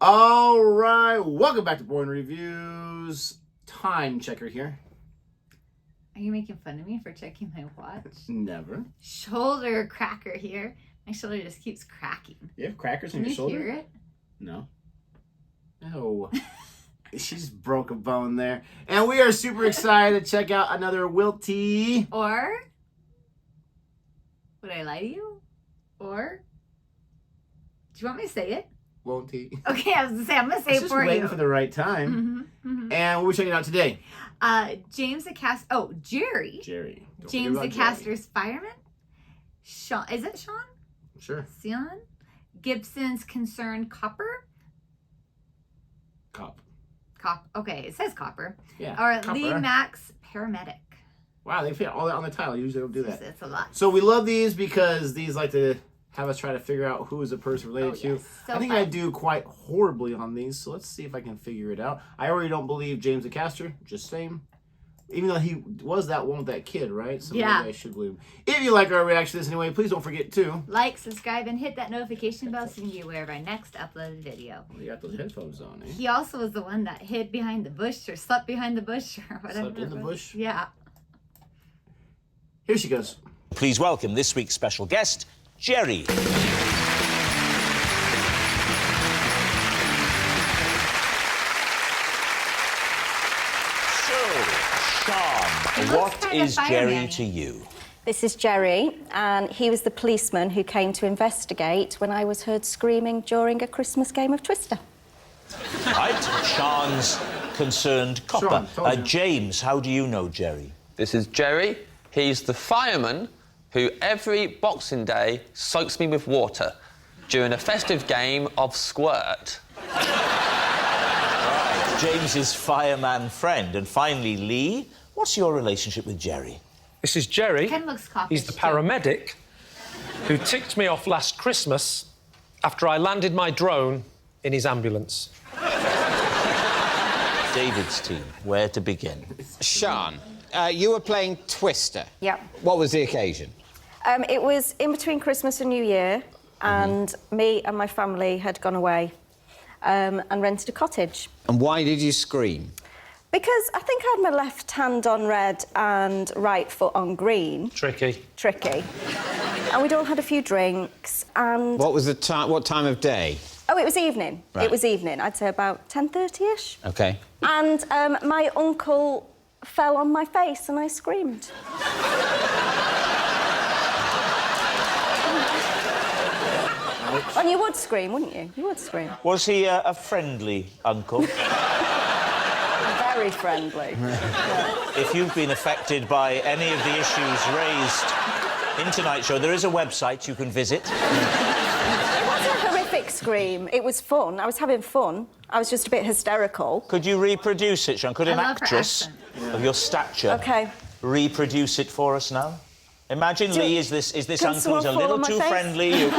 All right, welcome back to Boring Reviews. Time checker here. Are you making fun of me for checking my watch? Never. Shoulder cracker here. My shoulder just keeps cracking. You have crackers in your shoulder? Can you hear it? No. No. She just broke a bone there. And we are super excited to check out another WILTY. Or, would I lie to you? Or, do you want me to say it? WILTY. Okay, I was going to say, I'm going to say it for you. Just waiting for the right time. And what are we checking out today? Jerry. Jerry. Don't James the forget about Caster's fireman. Sean, is it Sean? Sure. Sean. Gibson's concerned copper. Cop. Okay, it says copper. Yeah. Or copper. Lee Max paramedic. Wow, they fit all that on the title. Usually don't do that. It's a lot. So we love these because these like to have us try to figure out who is the person related to. Yes. So I think fun. I do quite horribly on these, so let's see if I can figure it out. I already don't believe James the Caster, just saying. Even though he was that one with that kid, right? So yeah. maybe I should believe him. If you like our reaction to this anyway, please don't forget to like, subscribe, and hit that notification bell so you can be aware of our next uploaded video. Oh, you got those headphones on, eh? He also was the one that hid behind the bush or slept behind the bush or whatever. Slept in the bush? Yeah. Here she goes. Please welcome this week's special guest, Jerry. What is Jerry to you? This is Jerry, and he was the policeman who came to investigate when I was heard screaming during a Christmas game of Twister. Right, Sean's concerned copper. James, how do you know Jerry? This is Jerry. He's the fireman who every Boxing Day soaks me with water during a festive game of squirt. Right, James's fireman friend. And finally, Lee, what's your relationship with Jerry? This is Jerry. Ken looks coppish. He's the paramedic who ticked me off last Christmas after I landed my drone in his ambulance. David's team, where to begin? Sean, you were playing Twister. Yep. What was the occasion? It was in between Christmas and New Year, and me and my family had gone away and rented a cottage. And why did you scream? Because I think I had my left hand on red and right foot on green. Tricky. And we'd all had a few drinks, and... What was the time? What time of day? Oh, it was evening. Right. It was evening. I'd say about 10:30ish. Okay. And my uncle fell on my face and I screamed. And you would scream, wouldn't you? You would scream. Was he a friendly uncle? Very friendly. If you've been affected by any of the issues raised in tonight's show, there is a website you can visit. It wasn't a horrific scream. It was fun. I was having fun. I was just a bit hysterical. Could you reproduce it, Sean? Could an actress of your stature reproduce it for us now? Imagine Lee is this uncle who's a little too friendly. You're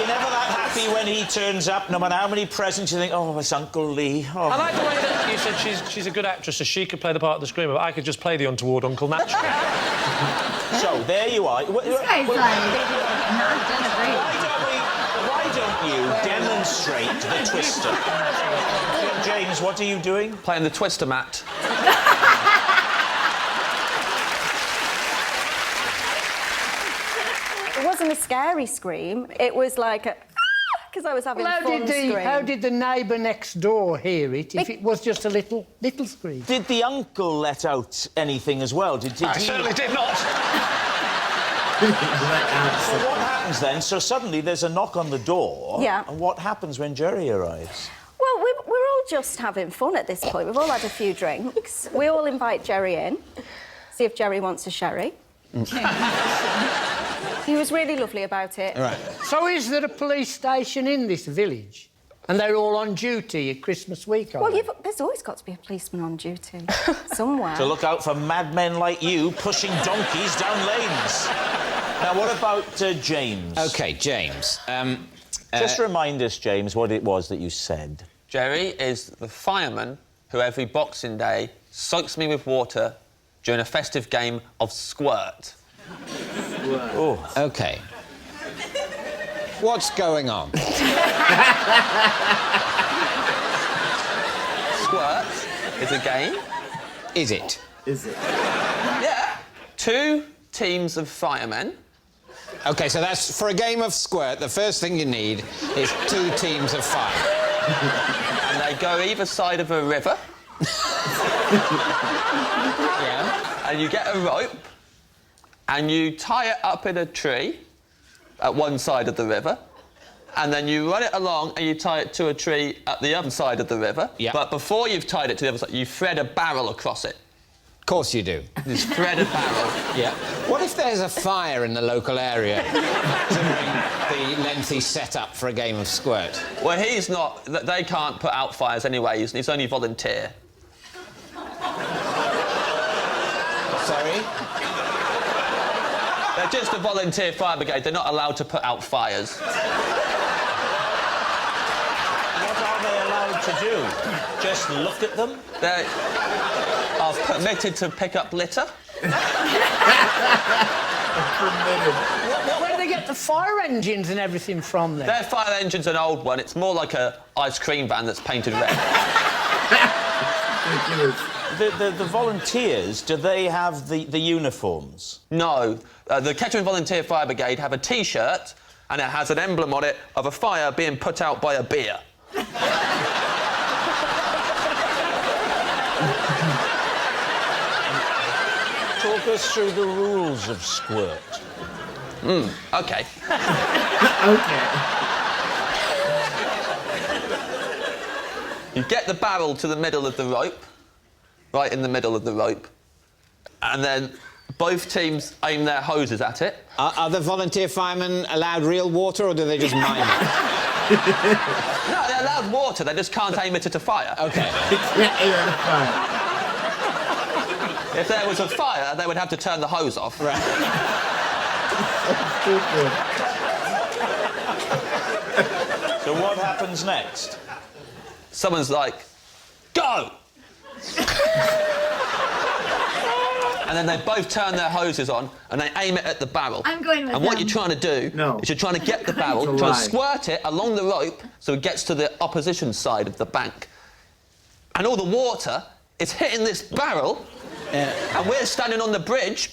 never that happy when he turns up, no matter how many presents you think, oh, it's Uncle Lee. Oh. I like the way that you said she's a good actress, so she could play the part of the screamer, but I could just play the untoward uncle naturally. So, there you are. This guy's not done a great Why don't you demonstrate the Twister? James, what are you doing? Playing the Twister mat. It wasn't a scary scream. It was like a... because I was having fun scream. How did the neighbour next door hear it if it was just a little scream? Did the uncle let out anything as well? Did I he... certainly did not. So what happens then? So suddenly there's a knock on the door. Yeah. And what happens when Jerry arrives? Well, we're all just having fun at this point. We've all had a few drinks. We all invite Jerry in, see if Jerry wants a sherry. He was really lovely about it. Right. So is there a police station in this village? And they're all on duty at Christmas week, aren't Well, they? there's always got to be a policeman on duty somewhere. To look out for madmen like you pushing donkeys down lanes. Now, what about James? OK, James. Just remind us, James, what it was that you said. Jerry is the fireman who every Boxing Day soaks me with water during a festive game of squirt. Oh. OK. What's going on? Squirt is a game. Is it? Is it? Yeah. 2 teams of firemen. OK, so that's... For a game of squirt, the first thing you need is 2 teams of fire. And they go either side of a river. Yeah. And you get a rope and you tie it up in a tree at one side of the river, and then you run it along and you tie it to a tree at the other side of the river. Yeah. But before you've tied it to the other side, you thread a barrel across it. Of course you do. Just thread a barrel. Yeah. What if there's a fire in the local area during the lengthy setup for a game of squirt? Well, he's not... They can't put out fires anyway. He's only volunteer. Sorry? They're just a volunteer fire brigade. They're not allowed to put out fires. What are they allowed to do? Just look at them? They are permitted to pick up litter. Where do they get the fire engines and everything from then? Their fire engine's an old one. It's more like a ice cream van that's painted red. The volunteers, do they have the uniforms? No. The Kettering Volunteer Fire Brigade have a T-shirt and it has an emblem on it of a fire being put out by a beer. Talk us through the rules of squirt. OK. Okay. You get the barrel to the middle of the rope, right in the middle of the rope, and then both teams aim their hoses at it. Are the volunteer firemen allowed real water, or do they just mime it? No, they're allowed water, they just can't aim it at a fire. OK. Can't aim at a fire. If there was a fire, they would have to turn the hose off. Right. So what happens next? Someone's like, go! And then they both turn their hoses on and they aim it at the barrel. I'm going with And what them. you're trying to do is you're trying to get the barrel, It's a trying to lie. squirt it along the rope so it gets to the opposition side of the bank. And all the water is hitting this barrel, and we're standing on the bridge.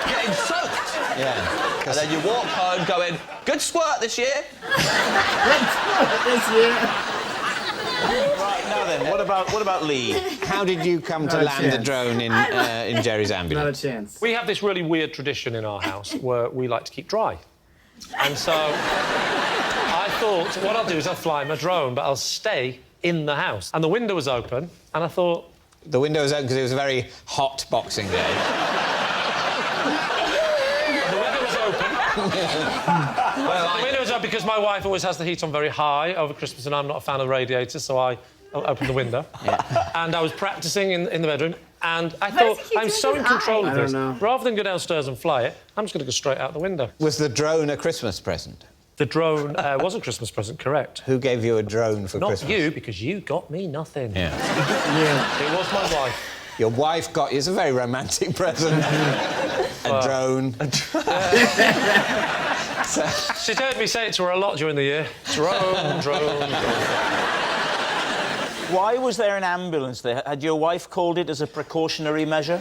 Getting soaked. Yeah. And then you walk home going, good squirt this year. This year. Right, now then, what about Lee? How did you come to Not a land the chance. drone in Jerry's Not a ambulance? chance. We have this really weird tradition in our house where we like to keep dry. And so I thought, what I'll do is I'll fly my drone, but I'll stay in the house. And the window was open, and I thought... The window was open because it was a very hot Boxing Day. The window was open. The window was open because my wife always has the heat on very high over Christmas, and I'm not a fan of radiators, so I opened the window. Yeah. And I was practising in the bedroom, and I thought, does he keep I'm doing so with in control eye? of I this. don't know. Rather than go downstairs and fly it, I'm just going to go straight out the window. Was the drone a Christmas present? The drone was a Christmas present, correct. Who gave you a drone for Not Christmas? you, because you got me nothing. Yeah. Yeah. It was my wife. Your wife got you... It's a very romantic present. A drone. She's heard me say it to her a lot during the year. Drone, drone. Why was there an ambulance there? Had your wife called it as a precautionary measure?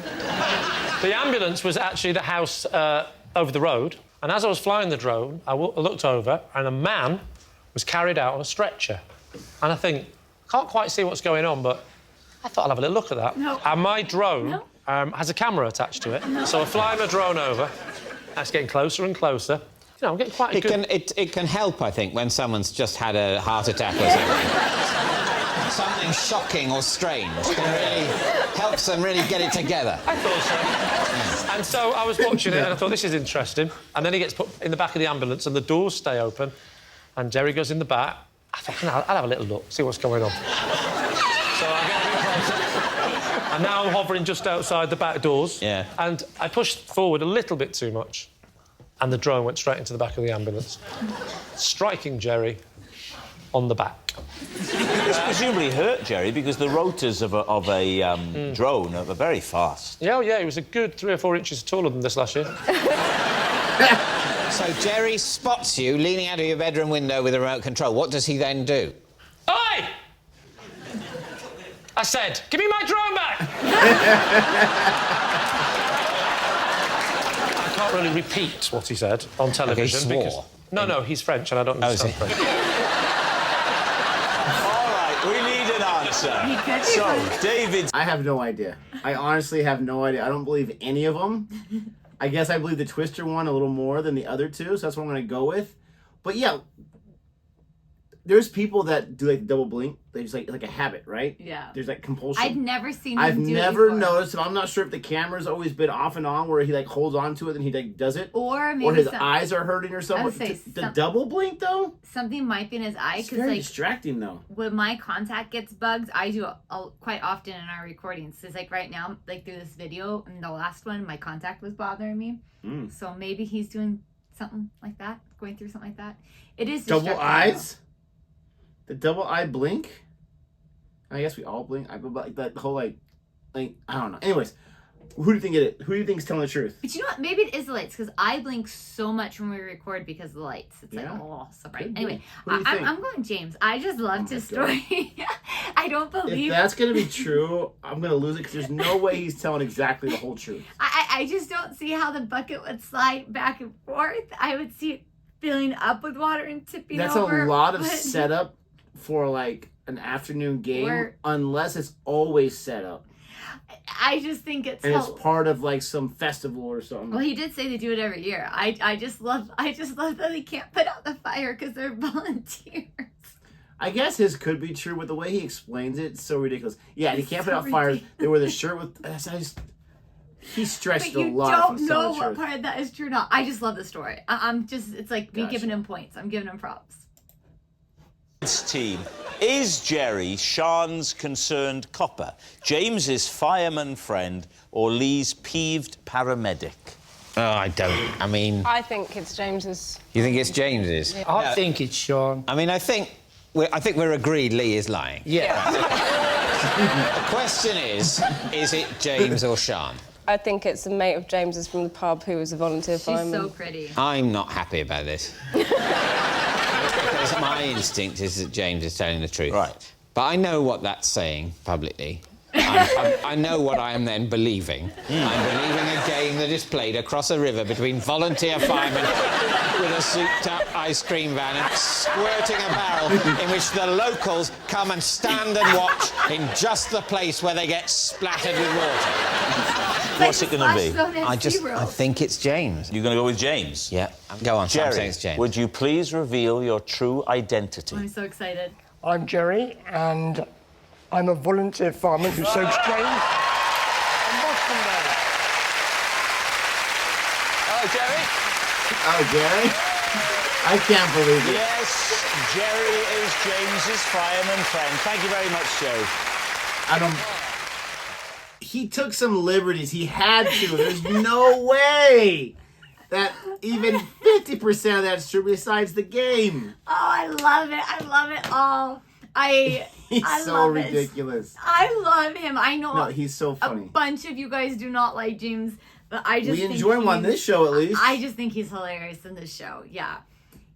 The ambulance was actually the house over the road, and as I was flying the drone, I looked over, and a man was carried out on a stretcher. And I think, can't quite see what's going on, but I thought I'll have a little look at that. No. And my drone has a camera attached to it, so I fly my drone over, and it's getting closer and closer. You know, I'm getting quite a good... It can help, I think, when someone's just had a heart attack or something. Something shocking or strange can really helps them really get it together. I thought so. And so I was watching it and I thought, this is interesting. And then he gets put in the back of the ambulance and the doors stay open and Jerry goes in the back. I thought, I'll have a little look, see what's going on. So I get a bit closer. And now I'm hovering just outside the back doors. Yeah. And I pushed forward a little bit too much. And the drone went straight into the back of the ambulance, striking Jerry on the back. This presumably hurt Jerry because the rotors of a drone are very fast. Yeah, oh, yeah, he was a good 3 or 4 inches taller than this last year. So Jerry spots you leaning out of your bedroom window with a remote control. What does he then do? Oi! I said, give me my drone back! I can't really repeat what he said on television. Okay, he swore. Because... No, he's French and I don't understand French. All right, we need an answer. So, David... I have no idea. I honestly have no idea. I don't believe any of them. I guess I believe the Twister one a little more than the other two, so that's what I'm going to go with. But yeah, there's people that do like double blink. They just like a habit, right? Yeah. There's like compulsion. I've never seen him I've do it never before. noticed, and I'm not sure if the camera's always been off and on where he like holds on to it and he like does it. Or maybe his eyes are hurting or something. I would say The double blink though? Something might be in his eye It's because very like distracting though. when my contact gets bugged, I do quite often in our recordings. It's like right now, like through this video and the last one, my contact was bothering me. So maybe he's doing something like that, going through something like that. It is Double eyes? The double eye blink? I guess we all blink. I like that whole like I don't know. Anyways, who do you think it is? Who do you think is telling the truth? But you know what? Maybe it is the lights because I blink so much when we record because of the lights. It's Yeah. like so bright. Could be. Anyway, Who do you think? I'm going James. I just loved his story. I don't believe. If that's gonna be true, I'm gonna lose it because there's no way he's telling exactly the whole truth. I just don't see how the bucket would slide back and forth. I would see it filling up with water and tipping That's over. a lot of but- setup for like an afternoon game, Or- unless it's always set up I just think it's and it's part of like some festival or something. Well, he did say they do it every year. I just love that they can't put out the fire because they're volunteers. I guess his could be true, but the way he explains it, it's so ridiculous. Yeah, he It's can't so put out fires. ridiculous. They wear the shirt with. He stretched But a you lot. don't from know telling the what truth. part of that is true or not. I just love the story. I'm just, it's like me Gotcha. giving him points. I'm giving him props. Team. Is Jerry Sean's concerned copper, James's fireman friend, or Lee's peeved paramedic? Oh, I don't. I mean... I think it's James's. You think it's James's? Yeah. I think it's Sean. I mean, I think we're agreed Lee is lying. Yeah. The question is it James or Sean? I think it's a mate of James's from the pub who was a volunteer She's fireman. so pretty. I'm not happy about this. Because my instinct is that James is telling the truth. Right. But I know what that's saying publicly. I know what I am then believing. I'm believing a game that is played across a river between volunteer firemen with a souped-up ice cream van and squirting a barrel in which the locals come and stand and watch in just the place where they get splattered with water. What's it going to be? I think it's James. You're going to go with James? Yeah. Go on, I'm saying Jerry, it's James. would you please reveal your true identity? I'm so excited. I'm Jerry, and I'm a volunteer fireman who soaks drains on Boxing Day. Oh, Jerry? Oh, Jerry? I can't believe it. Yes, Jerry is James's fireman friend. Thank you very much, Jerry. He took some liberties. He had to. There's no way that even 50% of that's true besides the game. Oh, I love it. I love it all. He's I so love ridiculous. I love him. I know No, he's so a funny. bunch of you guys do not like James, but I just We think enjoy him on he's- this show, at least. I just think he's hilarious in this show. Yeah.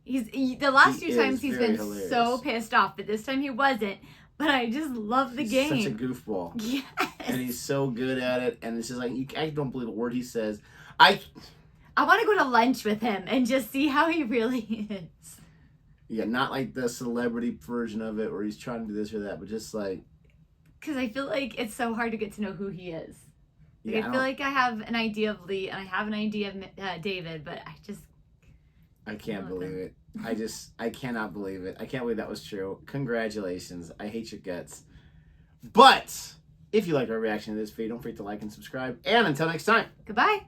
The last He few is times he's very been hilarious. so pissed off, but this time he wasn't. But I just love the He's game. such a goofball. Yes. And he's so good at it. And it's just like, I don't believe a word he says. I want to go to lunch with him and just see how he really is. Yeah, not like the celebrity version of it where he's trying to do this or that, but just like... Because I feel like it's so hard to get to know who he is. Like, Yeah, I feel like I have an idea of Lee and I have an idea of David, but I can't believe it. I cannot believe it. I can't believe that was true. Congratulations. I hate your guts. But if you like our reaction to this video, don't forget to like and subscribe. And until next time. Goodbye.